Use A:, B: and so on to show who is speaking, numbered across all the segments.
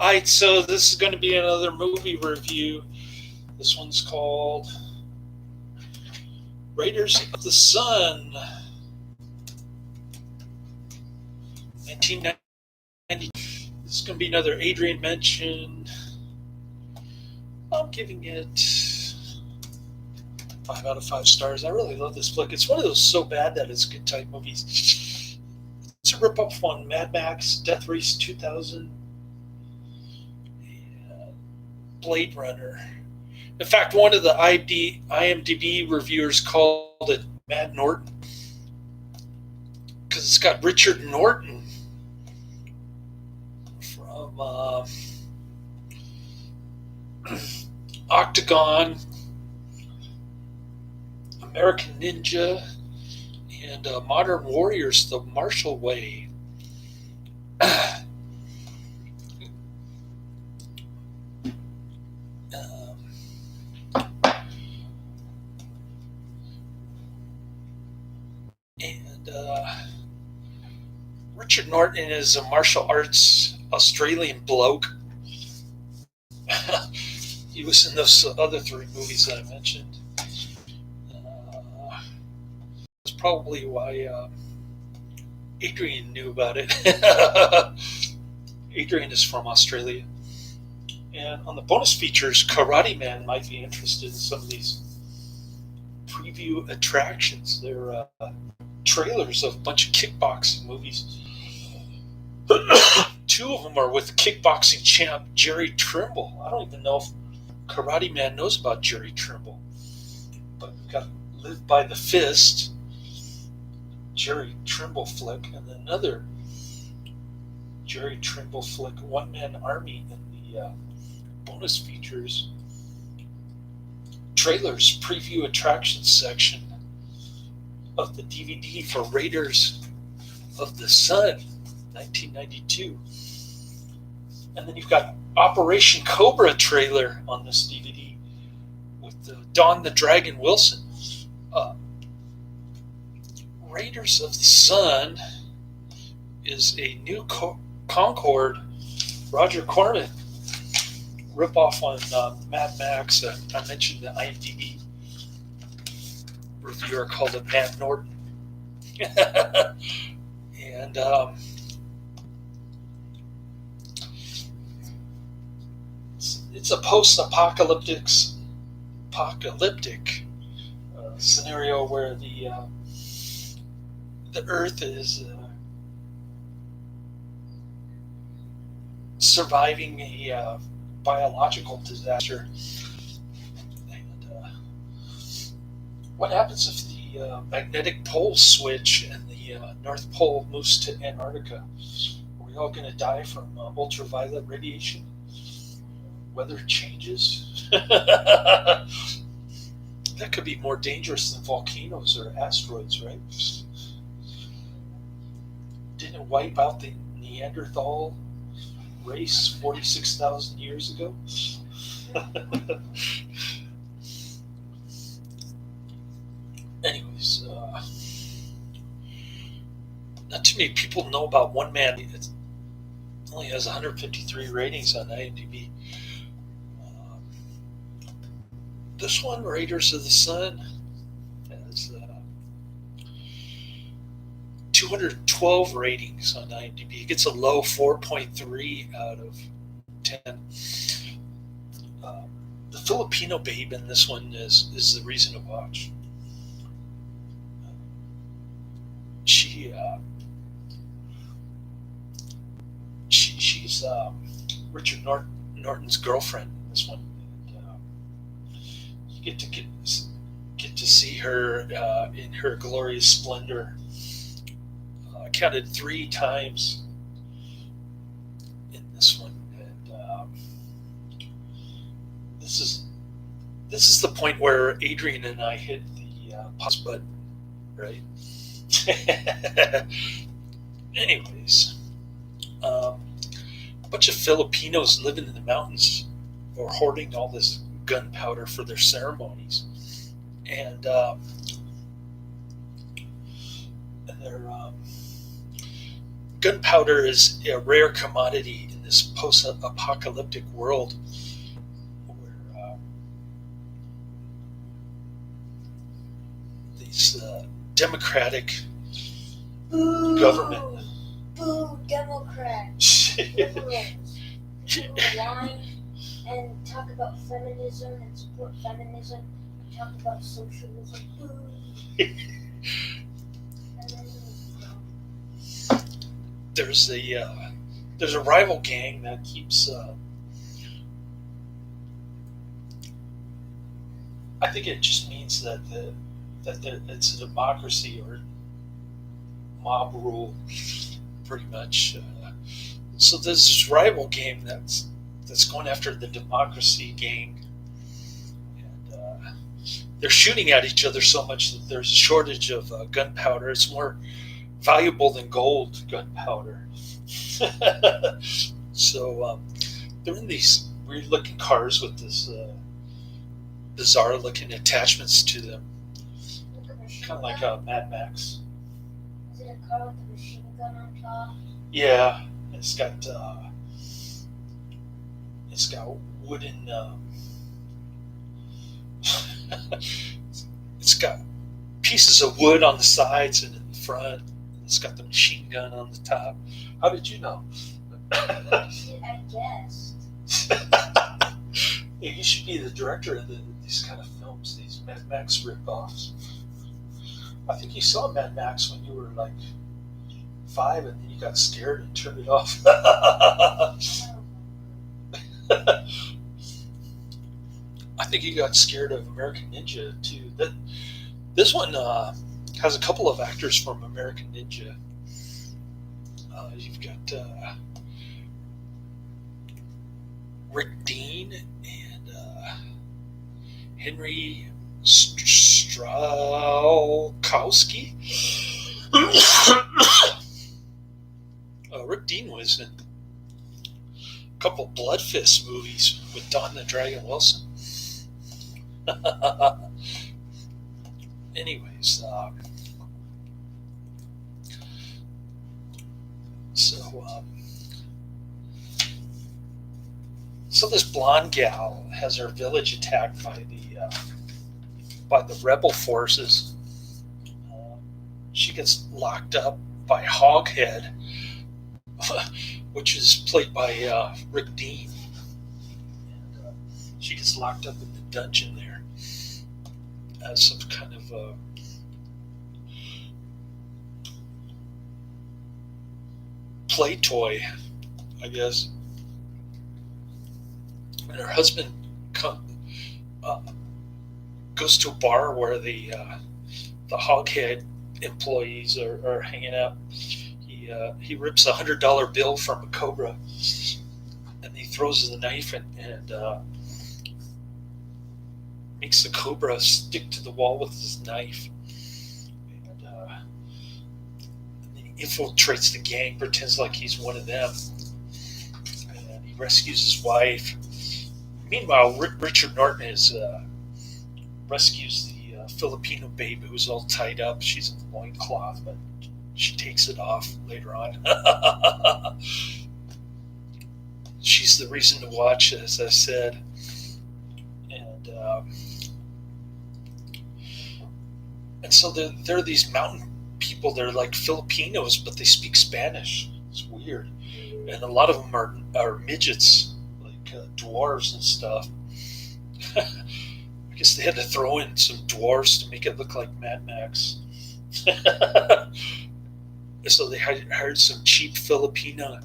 A: Alright, so this is going to be another movie review. This one's called Raiders of the Sun, 1990. This is going to be another Adrian mention. I'm giving it 5 out of 5 stars. I really love this flick. It's one of those so bad that it's good type movies. It's a ripoff on Mad Max, Death Race 2000, and Blade Runner. In fact, one of the IMDb reviewers called it Mad Norton because it's got Richard Norton from Octagon, American Ninja, and Modern Warriors, The Martial Way. Richard Norton is a martial arts Australian bloke. He was in those other 3 movies that I mentioned. That's probably why Adrian knew about it. Adrian is from Australia. And on the bonus features, Karate Man might be interested in some of these preview attractions. They're trailers of a bunch of kickboxing movies. 2 of them are with kickboxing champ Jerry Trimble. I don't even know if Karate Man knows about Jerry Trimble. But we've got Live by the Fist, Jerry Trimble flick, and another Jerry Trimble flick, One Man Army, in the bonus features. Trailers, preview attractions section of the DVD for Raiders of the Sun, 1992. And then you've got Operation Cobra trailer on this DVD with Don the Dragon Wilson. Raiders of the Sun is a new Concorde Roger Corman ripoff on Mad Max. I mentioned the IMDb reviewer called it Mad Norton. And it's a post-apocalyptic scenario where the Earth is surviving a biological disaster. And what happens if the magnetic pole switch and the North Pole moves to Antarctica? Are we all going to die from ultraviolet radiation? Weather changes? That could be more dangerous than volcanoes or asteroids, right? Didn't it wipe out the Neanderthal race 46,000 years ago? Anyways, not too many people know about One Man. It only has 153 ratings on IMDb. This one, Raiders of the Sun, has 212 ratings on IMDb. It gets a low 4.3 out of 10. The Filipino babe in this one is the reason to watch. She's Richard Norton's girlfriend in this one. You get to see her in her glorious splendor. I counted 3 times in this one, and this is the point where Adrian and I hit the pause button, right? Anyways, a bunch of Filipinos living in the mountains are hoarding all this gunpowder for their ceremonies, and their gunpowder is a rare commodity in this post-apocalyptic world where these democratic government.
B: Boo, Democrats. Liberals. People who whine and talk about feminism and support feminism and talk about socialism. Boo.
A: There's a rival gang that keeps. I think it just means that it's a democracy or mob rule, pretty much. So there's this rival gang that's going after the democracy gang, and they're shooting at each other so much that there's a shortage of gunpowder. It's more valuable than gold gunpowder. So they're in these weird-looking cars with this bizarre-looking attachments to them, kind of like a Mad Max.
B: Is it a car with a machine gun on top?
A: Yeah, it's got wooden. It's got pieces of wood on the sides and in the front. It's got the machine gun on the top. How did you know?
B: I guessed.
A: Yeah, you should be the director of these kind of films, these Mad Max rip-offs. I think you saw Mad Max when you were like 5 and then you got scared and turned it off. I think you got scared of American Ninja too. This one has a couple of actors from American Ninja. You've got Rick Dean and Henry Strzalkowski. Rick Dean was in a couple of Blood Fist movies with Don the Dragon Wilson. Anyways, so this blonde gal has her village attacked by the rebel forces. She gets locked up by Hoghead, which is played by Rick Dean. And, she gets locked up in the dungeon there as some kind of play toy, I guess. And her husband goes to a bar where the Hoghead employees are hanging out. He rips a $100 bill from a cobra, and he throws the knife and makes the cobra stick to the wall with his knife. And then he infiltrates the gang, pretends like he's one of them, and he rescues his wife. Meanwhile, Richard Norton rescues the Filipino babe who's all tied up. She's in the loincloth, but she takes it off later on. She's the reason to watch, as I said. And so there are these mountain people. They're like Filipinos, but they speak Spanish. It's weird. And a lot of them are midgets, dwarves and stuff. I guess they had to throw in some dwarves to make it look like Mad Max. So they hired some cheap Filipino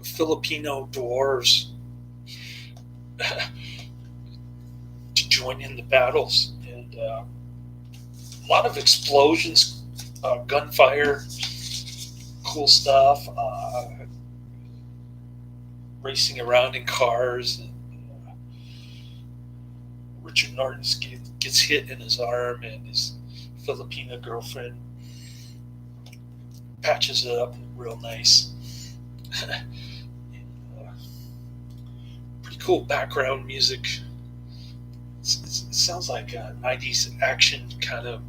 A: dwarves to join in the battles, and a lot of explosions, gunfire, cool stuff, racing around in cars. And Richard Norton gets hit in his arm, and his Filipino girlfriend patches it up real nice. Pretty cool background music. It sounds like a 90s action kind of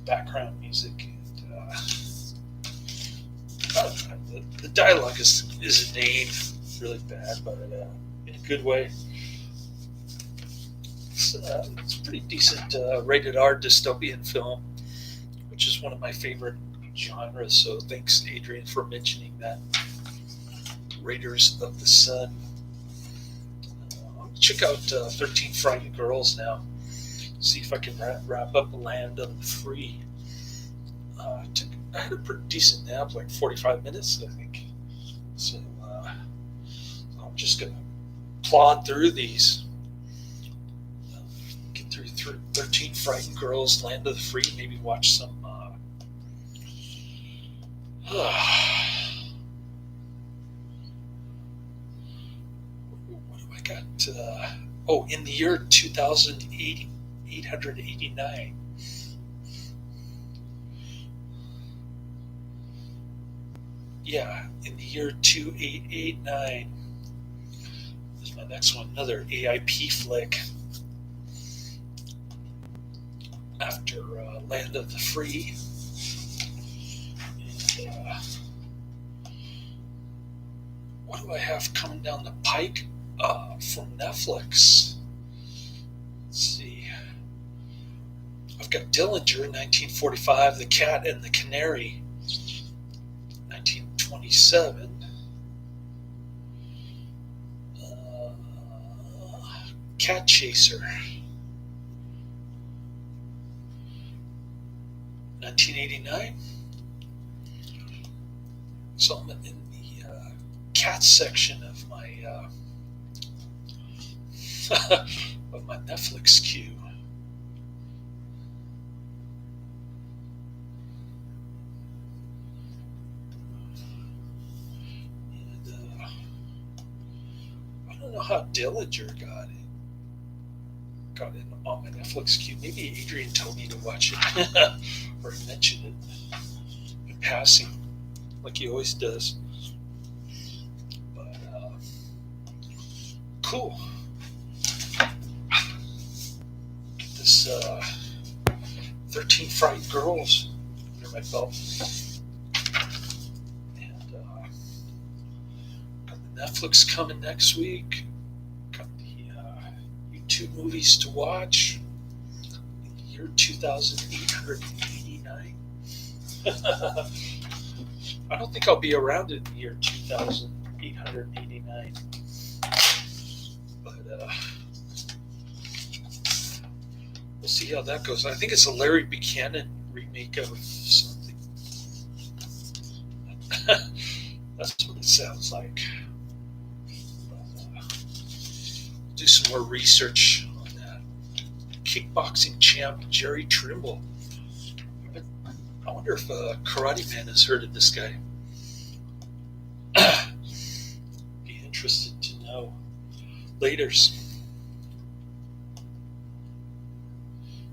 A: background music. And, the dialogue is inane, really bad, but in a good way. It's a pretty decent rated R dystopian film, which is one of my favorite genres. So thanks, Adrian, for mentioning that. Raiders of the Sun. I'll check out 13 Frightened Girls now. See if I can wrap up Land of the Free. I had a pretty decent nap, like 45 minutes, I think. So I'm just going to plod through these. Get through 13 Frightened Girls, Land of the Free, maybe watch some. What do I got? In the year 2889. Yeah, in the year 2889. This is my next one, another AIP flick. After Land of the Free. And, what do I have coming down the pike from Netflix? Let's see. I've got Dillinger, 1945, The Cat and the Canary, 1927. Cat Chaser, 1989. So I'm in the cat section of my of my Netflix queue. And I don't know how Dillinger got in on my Netflix queue. Maybe Adrian told me to watch it or mentioned it in passing, like he always does. But cool. Get this 13 Frightened Girls under my belt. And got the Netflix coming next week. Got the YouTube movies to watch. In the year 2889. I don't think I'll be around in the year 2889. But we'll see how that goes. I think it's a Larry Buchanan remake of something. That's what it sounds like. But, do some more research on that. Kickboxing champ Jerry Trimble. I wonder if Karate Man has heard of this guy. Be interested to know. Laters.